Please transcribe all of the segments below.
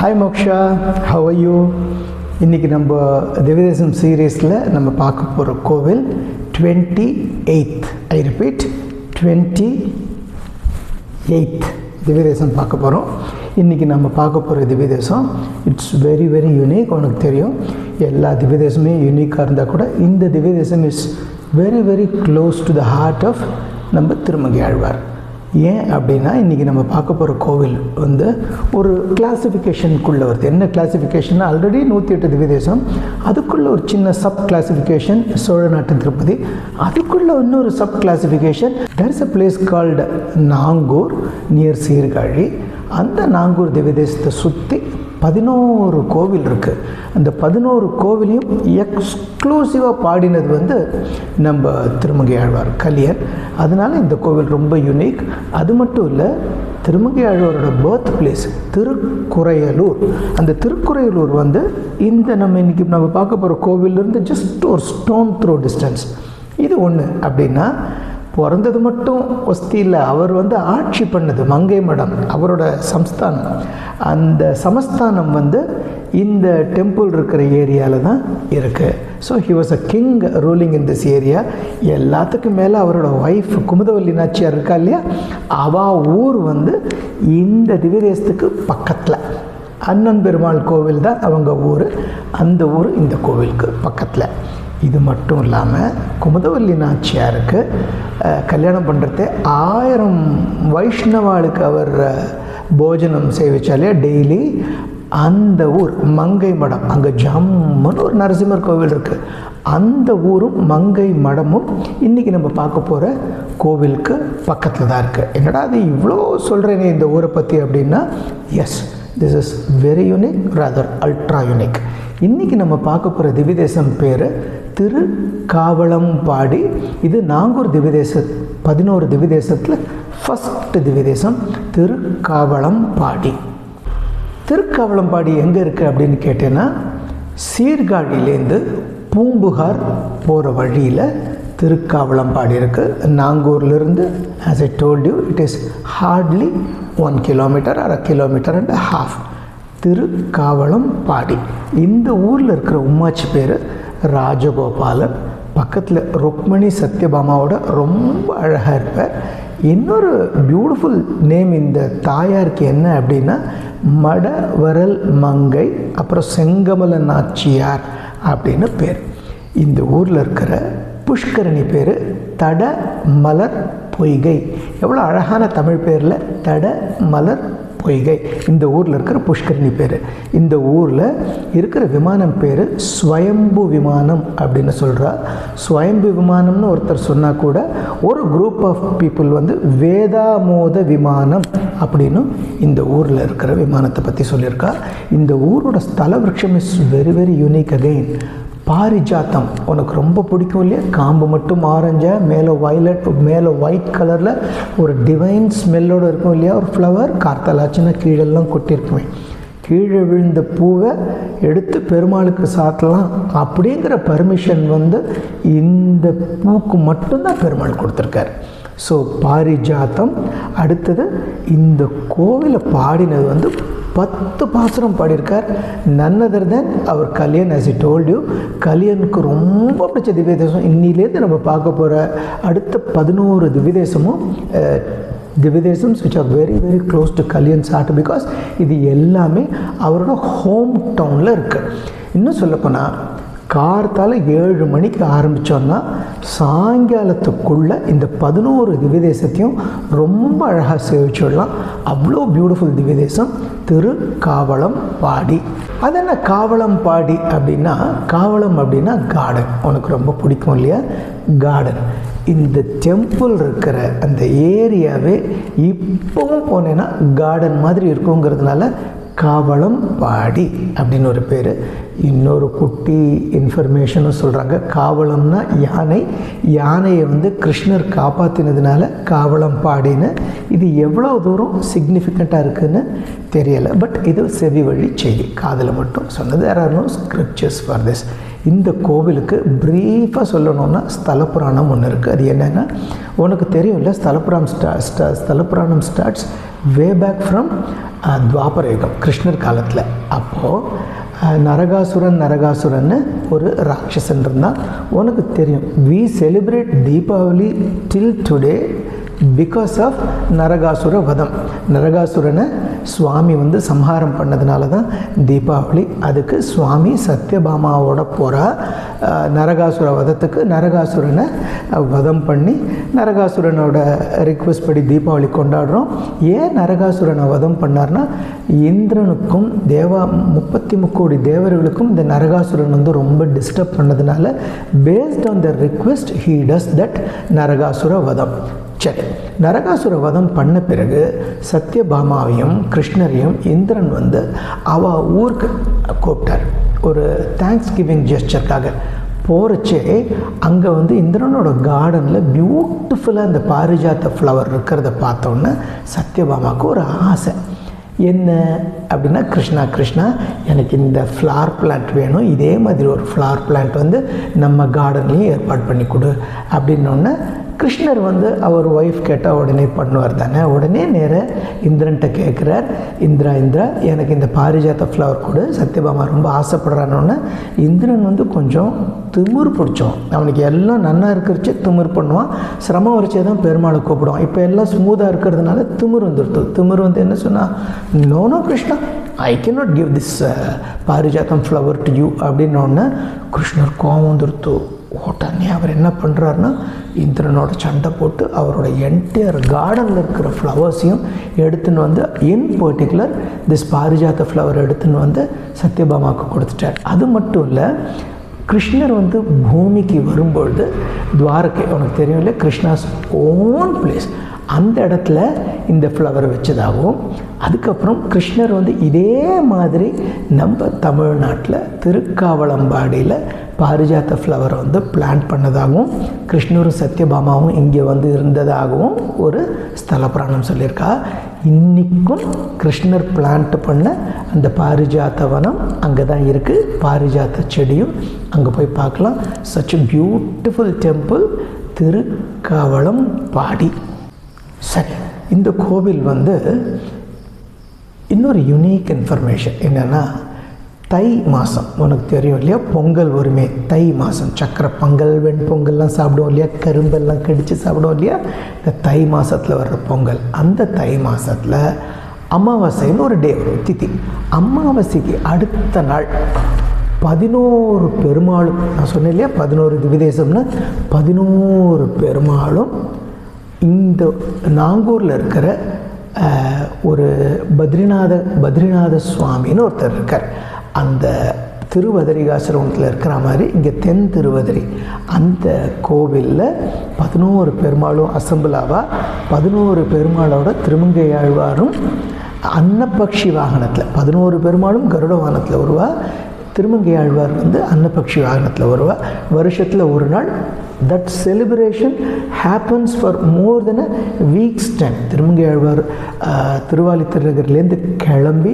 Hi moksha, how are you? இன்றைக்கி நம்ம திவ்யதேசம் சீரீஸில் நம்ம பார்க்க போகிற கோவில் 28th, I repeat 28th Divya Desam பார்க்க போகிறோம். இன்றைக்கி நம்ம பார்க்க போகிற திவ்யதேசம் இட்ஸ் வெரி வெரி யூனிக். உனக்கு தெரியும் எல்லா திவ்யதேசமே யூனிக்காக இருந்தால் கூட இந்த திவ்யதேசம் is very very close to the heart of நம்ம திருமங்கை ஆழ்வார். ஏன் அப்படின்னா இன்றைக்கி நம்ம பார்க்க போகிற கோவில் வந்து ஒரு கிளாஸிஃபிகேஷனுக்குள்ளே வருது. என்ன கிளாஸிஃபிகேஷன்னா, ஆல்ரெடி 108 திவ்யதேசம், அதுக்குள்ளே ஒரு சின்ன சப் கிளாஸிஃபிகேஷன் சோழ நாட்டு திருப்பதி, அதுக்குள்ளே இன்னொரு sub classification there is a place called Nangur near Sirkazhi. அந்த நாங்கூர் திவ்யதேசத்தை சுற்றி 11 கோவில் இருக்குது. அந்த 11 கோவிலையும் எக்ஸ்க்ளூசிவாக பாடினது வந்து நம்ம திருமங்கை ஆழ்வார் கலியன். அதனால் இந்த கோவில் ரொம்ப யூனிக். அது மட்டும் இல்லை, திருமங்கை ஆழ்வாரோட பர்த் பிளேஸ் திருக்குறையலூர். அந்த திருக்குறையலூர் வந்து இந்த இன்றைக்கி நம்ம பார்க்க போகிற கோவிலிருந்து ஜஸ்ட் ஒரு ஸ்டோன் த்ரோ டிஸ்டன்ஸ். இது ஒன்று. அப்படின்னா பிறந்தது மட்டும் ஒஸ்தி இல்லை, அவர் வந்து ஆட்சி பண்ணது மங்கை மடம், அவரோட சமஸ்தானம். அந்த சமஸ்தானம் வந்து இந்த டெம்பிள் இருக்கிற ஏரியாவில் தான் இருக்குது. So he was a king ruling in this area. எல்லாத்துக்கும் மேலே அவரோட ஒய்ஃப் குமுதவல்லி நாச்சியார் இருக்கா இல்லையா, அவள் ஊர் வந்து இந்த திவ்யதேசத்துக்கு பக்கத்தில் அண்ணன் பெருமாள் கோவில் தான் அவங்க ஊர். அந்த ஊர் இந்த கோவிலுக்கு பக்கத்தில். இது மட்டும் இல்லாமல் குமுதவல்லி நாச்சியாருக்கு கல்யாணம் பண்ணுறது 1000 வைஷ்ணவாளுக்கு அவர் போஜனம் சேவிச்சாலே டெய்லி. அந்த ஊர் மங்கை மடம், அங்கே ஜம்முன்னு ஒரு நரசிம்மர் கோவில் இருக்குது. அந்த ஊரும் மங்கை மடமும் இன்றைக்கி நம்ம பார்க்க போகிற கோவிலுக்கு பக்கத்தில் தான் இருக்குது. என்னடா அது இவ்வளோ சொல்கிறேனே இந்த ஊரை பற்றி அப்படின்னா, yes, this is very unique, rather ultra unique. இன்றைக்கி நம்ம பார்க்க போகிற திவ்யதேசம் பேர் திருக்காவளம்பாடி. இது நாங்கூர் திவ்யதேச 11 திவ்யதேசத்தில் ஃபஸ்ட்டு திவ்யதேசம் திருக்காவளம்பாடி. திருக்காவளம்பாடி எங்கே இருக்குது அப்படின்னு கேட்டேன்னா, சீர்காழியிலேருந்து பூம்புகார் போகிற வழியில் திருக்காவளம்பாடி இருக்குது. நாங்கூர்லேருந்து as I told you it is hardly 1 kilometer or 1.5 kilometers. Thirukkavalampadi. இந்த ஊரில் இருக்கிற உம்மாச்சி பேர் ராஜகோபாலன். பக்கத்தில் ருக்மணி சத்யபாமாவோட ரொம்ப அழகாக இருப்பார். இன்னொரு பியூட்டிஃபுல் நேம் இந்த தாயாருக்கு என்ன அப்படின்னா, மடவரல் மங்கை, அப்புறம் செங்கமல நாச்சியார் அப்படின்னு பேர். இந்த ஊரில் இருக்கிற புஷ்கரணி பேர் தட மலர் பொய்கை. எவ்வளோ அழகான தமிழ் பேரில் தட மலர் பொய்கை. இந்த ஊரில் இருக்கிற புஷ்கரணி பேர். இந்த ஊரில் இருக்கிற விமானம் பேர் ஸ்வயம்பு விமானம் அப்படின்னு சொல்கிறா. ஸ்வயம்பு விமானம்னு ஒருத்தர் சொன்னால் கூட ஒரு குரூப் ஆஃப் பீப்புள் வந்து வேதாமோத விமானம் அப்படின்னு இந்த ஊரில் இருக்கிற விமானத்தை பற்றி சொல்லியிருக்கா. இந்த ஊரோட ஸ்தல விருட்சம் is very very unique. Again பாரிஜாத்தம் உனக்கு ரொம்ப பிடிக்கும் இல்லையா? காம்பு மட்டும் ஆரஞ்சாக, மேலே வயலட், மேலே ஒயிட் கலரில் ஒரு டிவைன் ஸ்மெல்லோடு இருக்கும் இல்லையா? ஒரு ஃப்ளவர் கார்த்தலாச்சுன்னா கீழெல்லாம் கொட்டியிருக்குமே. கீழே விழுந்த பூவை எடுத்து பெருமாளுக்கு சாத்தலாம் அப்படிங்கிற பர்மிஷன் வந்து இந்த பூக்கு மட்டும்தான் பெருமாள் கொடுத்துருக்காரு. ஸோ பாரிஜாத்தம். அடுத்தது இந்த கோவிலை பாடினது வந்து 10 பாசுரம் பாடியிருக்கார். நன் அதர் தென் அவர் Kaliyan. as I told you, கலியனுக்கு ரொம்ப பிடிச்ச திவ்யதேசம். இன்னிலேருந்து நம்ம பார்க்க போகிற அடுத்த 11 திவ்யதேசமும் திவ்யதேசம்ஸ் which are very very close to Kalyan's heart, because இது எல்லாமே அவரோட ஹோம் டவுனில் இருக்குது. இன்னும் சொல்லப்போனால் கார்த்தால் 7 மணிக்கு ஆரம்பித்தோன்னா சாயங்காலத்துக்குள்ளே இந்த 11 திவ்யதேசத்தையும் ரொம்ப அழகாக சேவிச்சிடலாம். அவ்வளோ பியூட்டிஃபுல் திவ்யதேசம் திருக்காவளம்பாடி. அது என்ன காவளம்பாடி அப்படின்னா, காவளம் அப்படின்னா கார்டன். உனக்கு ரொம்ப பிடிக்கும் இல்லையா கார்டன்? இந்த டெம்பிள் இருக்கிற அந்த ஏரியாவே இப்போவும் போனேன்னா கார்டன் மாதிரி இருக்குங்கிறதுனால காவளம்பாடி அப்படின்னு ஒரு பேர். இன்னொரு குட்டி இன்ஃபர்மேஷனும் சொல்கிறாங்க. காவலம்னா யானை, யானையை வந்து கிருஷ்ணர் காப்பாற்றினதுனால காவலம் பாடின்னு. இது எவ்வளோ தூரம் சிக்னிஃபிகண்ட்டாக இருக்குதுன்னு தெரியலை, பட் இது செவி வழி செய்தி, காதில் மட்டும் சொன்னது. There are no scriptures for this. இந்த கோவிலுக்கு ப்ரீஃபாக சொல்லணுன்னா ஸ்தல புராணம் ஒன்று இருக்குது. அது என்னென்னா, உனக்கு தெரியும் இல்லை, ஸ்தல புராணம் ஸ்டார்ட்ஸ் வே பேக் ஃப்ரம் துவாபர யுகம், கிருஷ்ணர் காலத்தில். அப்போது நரகாசுரன்னு ஒரு ராட்சசன் இருந்தால் உனக்கு தெரியும். We celebrate Deepavali till today because of Narakasura வதம். நரகாசுரனை சுவாமி வந்து சம்ஹாரம் பண்ணதுனால தான் தீபாவளி. அதுக்கு சுவாமி சத்யபாமாவோட போகிறா நரகாசுர வதத்துக்கு. நரகாசுரனை வதம் பண்ணி நரகாசுரனோட ரிக்வெஸ்ட் படி தீபாவளி கொண்டாடுறோம். ஏன் நரகாசுரனை வதம் பண்ணார்னா, இந்திரனுக்கும் 33 கோடி தேவர்களுக்கும் இந்த நரகாசுரன் வந்து ரொம்ப டிஸ்டர்ப் பண்ணதுனால based on the request he does that Narakasura வதம். சரி, நரகாசுர வதம் பண்ண பிறகு சத்யபாமாவையும் கிருஷ்ணரையும் இந்திரன் வந்து அவள் ஊருக்கு கூப்பிட்டார் ஒரு தேங்க்ஸ் கிவிங் ஜெஸ்டருக்காக. போகிறச்சே அங்கே வந்து இந்திரனோட கார்டனில் பியூட்டிஃபுல்லாக அந்த பாரிஜாத்த ஃப்ளவர் இருக்கிறத பார்த்தோன்னே சத்யபாமாவுக்கு ஒரு ஆசை. என்ன அப்படின்னா, கிருஷ்ணா எனக்கு இந்த ஃப்ளவர் பிளான்ட் வேணும், இதே மாதிரி ஒரு ஃப்ளவர் பிளான்ட் வந்து நம்ம கார்டன்லேயும் ஏற்பாடு பண்ணி கொடு அப்படின்னோடனே கிருஷ்ணர் வந்து அவர் ஒய்ஃப் கேட்டால் உடனே பண்ணுவார் தானே. உடனே நேராக இந்திரன்ட்ட கேட்குறார், இந்திரா எனக்கு இந்த பாரிஜாத்த ஃப்ளவர் கொடு, சத்யபாமா ரொம்ப ஆசைப்படுறானோன்னு. இந்திரன் வந்து கொஞ்சம் திமிர் பிடிச்சோம். அவனுக்கு எல்லாம் நன்னா இருக்கிறச்சே திமிர் பண்ணுவான், சிரமம் வரைச்சே தான் பெருமாளை கூப்பிடுவான். இப்போ எல்லாம் ஸ்மூத்தாக இருக்கிறதுனால திமிர் வந்துடுது. திமிர் வந்து என்ன சொன்னால், no Krishna, I cannot give this Parijatham flower to you அப்படின்னோடனே கிருஷ்ணர் கோவம் வந்துடுத்து. உடனே அவர் என்ன பண்ணுறாருன்னா, இந்திரனோட சண்டை போட்டு அவரோட என்டையர் கார்டனில் இருக்கிற ஃப்ளவர்ஸையும் எடுத்துன்னு வந்து, in particular this Parijata flower எடுத்துன்னு வந்து சத்யபாமாவுக்கு கொடுத்துட்டார். அது மட்டும் இல்லை, கிருஷ்ணர் வந்து பூமிக்கு வரும்பொழுது துவாரகை, உனக்கு தெரியும் இல்லை, கிருஷ்ணாஸ் ஓன் பிளேஸ், அந்த இடத்துல இந்த ஃப்ளவர் வச்சதாகவும், அதுக்கப்புறம் கிருஷ்ணர் வந்து இதே மாதிரி நம்ம தமிழ்நாட்டில் திருக்காவலம்பாடியில் பாரிஜாத்த ஃப்ளவரை வந்து பிளான்ட் பண்ணதாகவும், கிருஷ்ணரும் சத்யபாமாவும் இங்கே வந்து இருந்ததாகவும் ஒரு ஸ்தல புராணம் சொல்லியிருக்கா. இன்றைக்கும் கிருஷ்ணர் பிளான்ட் பண்ண அந்த பாரிஜாத்த வனம் அங்கே தான் இருக்குது. பாரிஜாத்த செடியும் அங்கே போய் பார்க்கலாம். Such a beautiful temple, Thirukkavalampadi. சரி, இந்த கோவில் வந்து இன்னொரு யூனிக் இன்ஃபர்மேஷன் என்னென்னா, தை மாதம் உனக்கு தெரியும் இல்லையா, பொங்கல் வருமே தை மாதம், சக்கரை பொங்கல் வெண்பொங்கல்லாம் சாப்பிடுவோம் இல்லையா, கரும்பெல்லாம் கடித்து சாப்பிடுவோம் இல்லையா, இந்த தை மாதத்தில் வர்ற பொங்கல். அந்த தை மாதத்தில் அமாவாசைன்னு ஒரு டே வரும், திதி. அமாவாசைக்கு அடுத்த நாள் 11 பெருமாளும், நான் சொன்னேன் இல்லையா 11 திவிதேசம்னு, 11 பெருமாளும் இந்த நாங்கூரில் இருக்கிற ஒரு பத்ரிநாத சுவாமின்னு ஒருத்தர் இருக்கார். அந்த திருவதரிகாசிரமத்தில் இருக்கிற மாதிரி இங்கே தென் திருவதரி அந்த கோவிலில் 11 பெருமாளும் அசம்பிளாவா, 11 பெருமாளோட திருமங்கையாழ்வாரும் அன்னப்பக்ஷி வாகனத்தில், 11 பெருமாளும் கருட வாகனத்தில் வருவா, திருமங்கையாழ்வார் வந்து அன்னப்பக்ஷி வாகனத்தில் வருவா. வருஷத்தில் ஒரு நாள். That celebration happens for more than a weeks time. Thirumangai Azhwar திருவாலித்திருநகர்லேருந்து கிளம்பி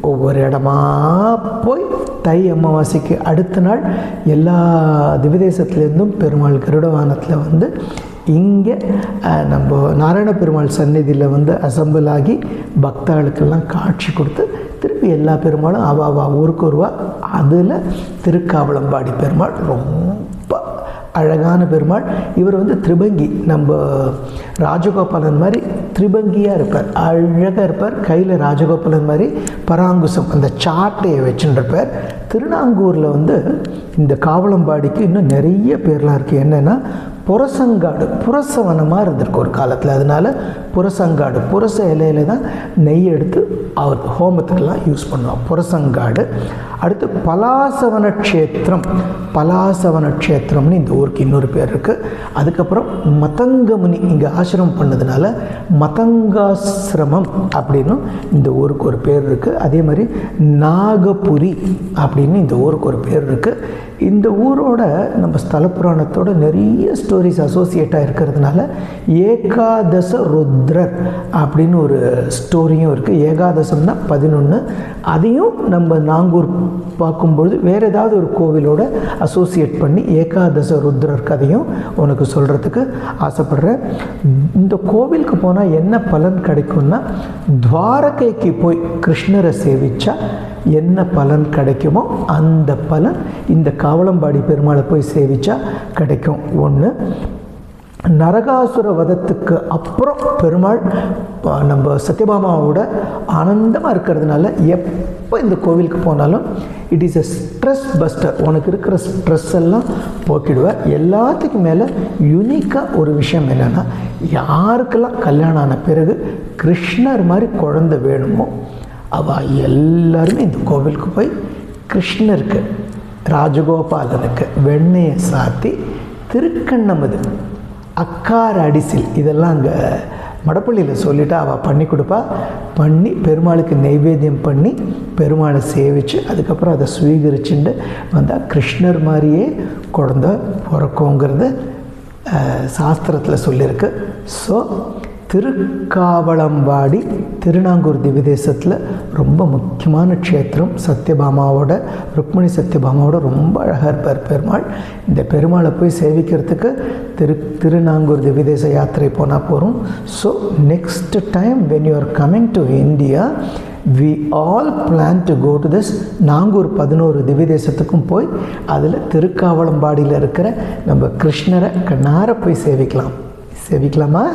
ஒவ்வொரு இடமா போய் தை அமாவாசைக்கு அடுத்த நாள் எல்லா திவிதேசத்துலேருந்தும் பெருமாள் கருட வாகனத்தில் வந்து இங்கே நம்ம நாராயண பெருமாள் சந்நிதியில் வந்து அசம்பிள் ஆகி பக்தர்களுக்கெல்லாம் காட்சி கொடுத்து திருப்பி எல்லா பெருமாளும் அவா ஊருக்கு வருவா. அதில் திருக்காவலம்பாடி பெருமாள் ரொம்ப அழகான பெருமாள். இவர் வந்து திரிபங்கி, நம்ம ராஜகோபாலன் மாதிரி திரிபங்கியாக இருப்பார், அழகாக இருப்பார். கையில் ராஜகோபாலன் மாதிரி பராங்குசம் அந்த சாட்டையை வச்சுருப்பார். திருநாங்கூரில் வந்து இந்த காவலம்பாடிக்கு இன்னும் நிறைய பேர்லாம் இருக்குது. என்னென்னா புரசங்காடு, புரசவனமாக இருந்திருக்கு ஒரு காலத்தில். அதனால் புரசங்காடு, புரச இலையில தான் நெய் எடுத்து அவர் ஹோமத்துக்கெல்லாம் யூஸ் பண்ணுவோம், புரசங்காடு. அடுத்து பலாசவன க்ஷேத்திரம், பலாசவன க்ஷேத்திரம்னு இந்த ஊருக்கு இன்னொரு பேர் இருக்குது. அதுக்கப்புறம் மதங்கமுனி இங்கே ஆசிரமம் பண்ணதுனால மதங்காசிரமம் அப்படின்னு இந்த ஊருக்கு ஒரு பேர் இருக்குது. அதே மாதிரி நாகபுரி அப்படின்னு இந்த ஊருக்கு ஒரு பேர் இருக்குது. இந்த ஊரோட நம்ம ஸ்தல புராணத்தோட நிறைய ஸ்டோரிஸ் அசோசியேட்டாக இருக்கிறதுனால ஏகாதச ருத்ரர் அப்படின்னு ஒரு ஸ்டோரியும் இருக்குது. ஏகாதசம்னா 11. அதையும் நம்ம நாங்கூர் பார்க்கும்பொழுது வேறு ஏதாவது ஒரு கோவிலோட அசோசியேட் பண்ணி ஏகாதச ருத்ரர் கதையும் உனக்கு சொல்கிறதுக்கு ஆசைப்படுறேன். இந்த கோவிலுக்கு போனால் என்ன பலன் கிடைக்கும்னா, துவாரகைக்கு போய் கிருஷ்ணரை சேவிச்சா என்ன பலன் கிடைக்குமோ அந்த பலன் இந்த காவலம்பாடி பெருமாளை போய் சேவிச்சா கிடைக்கும். ஒன்று, நரகாசுர வதத்துக்கு அப்புறம் பெருமாள் நம்ம சத்யபாமாவோட ஆனந்தமாக இருக்கிறதுனால எப்போ இந்த கோவிலுக்கு போனாலும் it is a stress buster. உனக்கு இருக்கிற ஸ்ட்ரெஸ் எல்லாம் போக்கிடுவேன். எல்லாத்துக்கும் மேலே யூனிக்காக ஒரு விஷயம் என்னென்னா, யாருக்கெல்லாம் கல்யாணம் ஆன பிறகு கிருஷ்ணர் மாதிரி குழந்தை வேணுமோ அவள் எல்லாருமே இந்த கோவிலுக்கு போய் கிருஷ்ணருக்கு, ராஜகோபாலனுக்கு வெண்ணையை சாத்தி திருக்கண்ணமது, அக்கார அடிசில் இதெல்லாம் அங்கே மடப்பள்ளியில் சொல்லிவிட்டு அவள் பண்ணி கொடுப்பா. பண்ணி பெருமாளுக்கு நைவேத்தியம் பண்ணி பெருமாளை சேவித்து அதுக்கப்புறம் அதை ஸ்வீகரிச்சுட்டு வந்தால் கிருஷ்ணர் மாதிரியே குழந்தை பிறக்குங்கிறது சாஸ்திரத்தில் சொல்லியிருக்கு. ஸோ திருக்காவலம்பாடி திருநாங்கூர் திவ்யதேசத்தில் ரொம்ப முக்கியமான க்ஷேத்திரம். சத்யபாமாவோட, ருக்மிணி சத்யபாமாவோட ரொம்ப அழகாக இருப்பார் பெருமாள். இந்த பெருமாளை போய் சேவிக்கிறதுக்கு திருநாங்கூர் திவ்யதேச யாத்திரை போனால் போகிறோம். So next time when you are coming to India, we all plan to go to this Nangur 11 திவ்யதேசத்துக்கும் போய் அதில் திருக்காவலம்பாடியில் இருக்கிற நம்ம கிருஷ்ணரை கண்ணார போய் சேவிக்கலாமா?